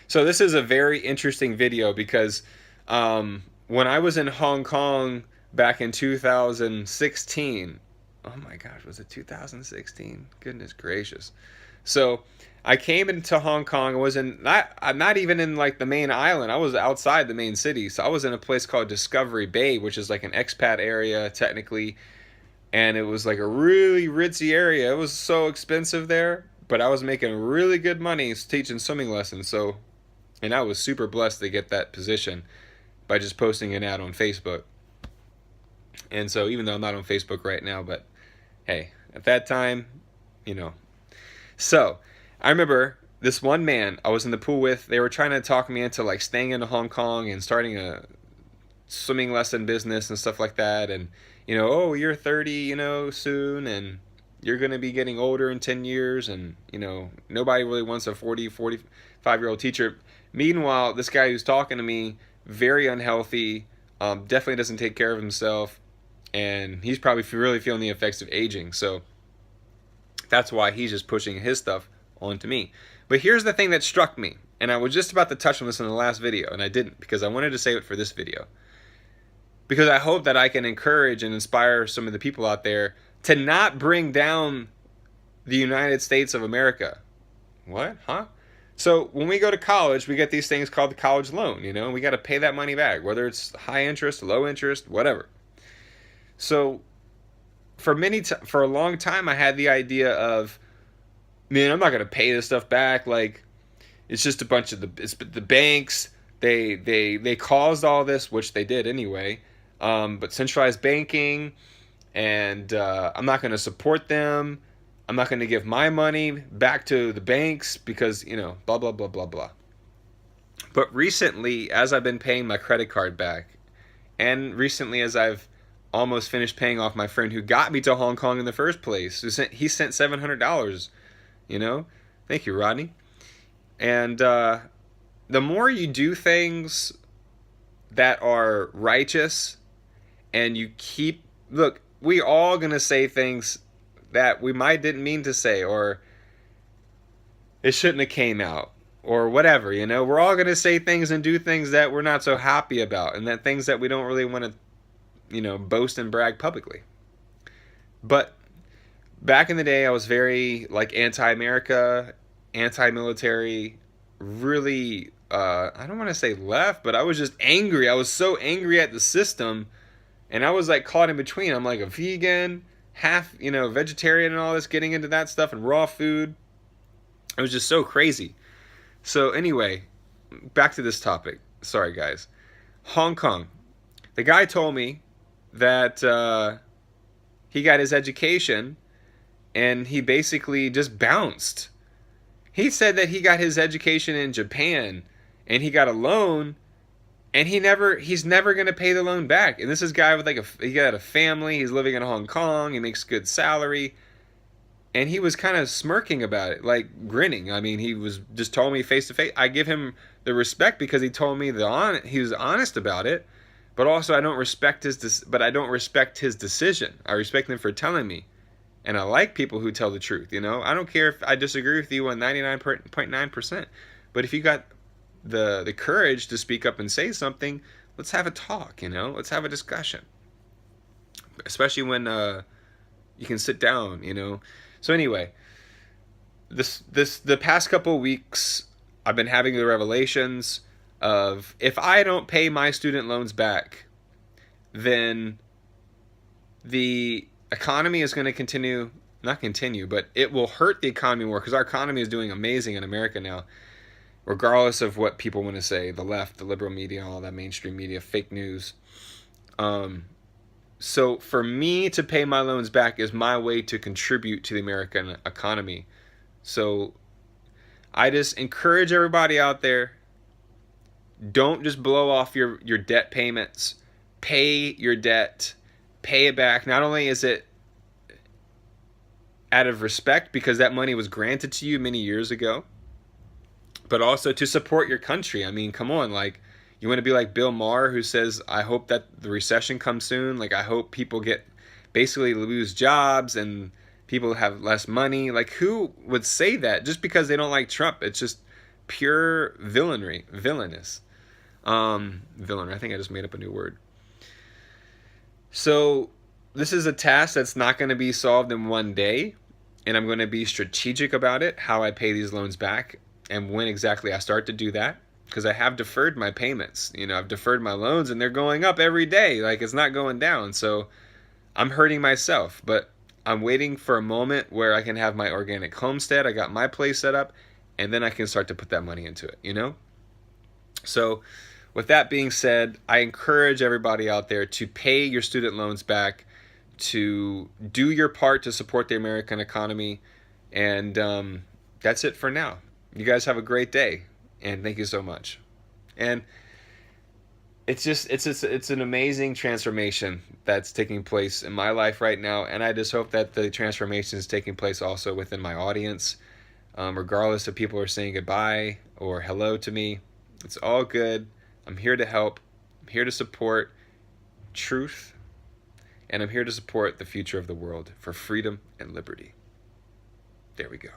So this is a very interesting video because when I was in Hong Kong back in 2016, oh my gosh, was it 2016? Goodness gracious. So I came into Hong Kong. I was in not even in like the main island. I was outside the main city. So I was in a place called Discovery Bay, which is like an expat area technically, and it was like a really ritzy area. It was so expensive there, but I was making really good money teaching swimming lessons. So, and I was super blessed to get that position by just posting an ad on Facebook. And so, even though I'm not on Facebook right now, but hey, at that time, you know. So, I remember this one man I was in the pool with. They were trying to talk me into like staying in Hong Kong and starting a swimming lesson business and stuff like that. And oh, you're 30, soon, and you're going to be getting older in 10 years, and nobody really wants a 45-year-old teacher. Meanwhile, this guy who's talking to me, very unhealthy, definitely doesn't take care of himself, and he's probably really feeling the effects of aging. So that's why he's just pushing his stuff onto me. But here's the thing that struck me, and I was just about to touch on this in the last video, and I didn't because I wanted to save it for this video. Because I hope that I can encourage and inspire some of the people out there to not bring down the United States of America. What? Huh? So when we go to college, we get these things called the college loan, we got to pay that money back, whether it's high interest, low interest, whatever. So for a long time, I had the idea of, man, I'm not going to pay this stuff back. Like, it's just a bunch of the banks. They caused all this, which they did anyway. But centralized banking, and I'm not going to support them. I'm not going to give my money back to the banks because, blah, blah, blah, blah, blah. But recently, as I've been paying my credit card back, and recently as I've almost finished paying off my friend who got me to Hong Kong in the first place, he sent $700, Thank you, Rodney. And the more you do things that are righteous, and you look, we all gonna say things that we might didn't mean to say, or it shouldn't have came out, or whatever. We're all gonna say things and do things that we're not so happy about, and that things that we don't really want to boast and brag publicly. But back in the day, I was very like anti-America, anti-military, really I don't want to say left, but I was just angry. I was so angry at the system, and I was like caught in between. I'm like a vegan, half vegetarian, and all this, getting into that stuff and raw food. It was just so crazy. So anyway, back to this topic. Sorry, guys. Hong Kong. The guy told me that he got his education, and he basically just bounced. He said that he got his education in Japan, and he got a loan, and he's never going to pay the loan back. And this is a guy with he got a family, he's living in Hong Kong, he makes good salary, and he was kind of smirking about it, like grinning. I mean, he was just told me face to face. I give him the respect because he told me he was honest about it, but also I don't respect his decision. I respect him for telling me. And I like people who tell the truth, I don't care if I disagree with you on 99.9%. But if you got the courage to speak up and say something, let's have a talk, Let's have a discussion. Especially when you can sit down, So anyway, the past couple of weeks, I've been having the revelations of, if I don't pay my student loans back, then the economy is going to not continue, but it will hurt the economy more, because our economy is doing amazing in America now, regardless of what people want to say, the left, the liberal media, all that mainstream media, fake news. So for me to pay my loans back is my way to contribute to the American economy. So I just encourage everybody out there, don't just blow off your debt payments. Pay your debt. Pay it back. Not only is it out of respect because that money was granted to you many years ago, but also to support your country. I mean, come on, like, you want to be like Bill Maher, who says, I hope that the recession comes soon. Like, I hope people basically lose jobs and people have less money. Like, who would say that just because they don't like Trump? It's just pure villainous. Villain. I think I just made up a new word. So this is a task that's not going to be solved in one day, and I'm going to be strategic about it, how I pay these loans back, and when exactly I start to do that, because I have deferred my payments. I've deferred my loans, and they're going up every day. Like, it's not going down. So I'm hurting myself, but I'm waiting for a moment where I can have my organic homestead. I got my place set up, and then I can start to put that money into it. So with that being said, I encourage everybody out there to pay your student loans back, to do your part to support the American economy, and that's it for now. You guys have a great day, and thank you so much. And it's an amazing transformation that's taking place in my life right now, and I just hope that the transformation is taking place also within my audience, regardless if people are saying goodbye or hello to me. It's all good. I'm here to help. I'm here to support truth, and I'm here to support the future of the world for freedom and liberty. There we go.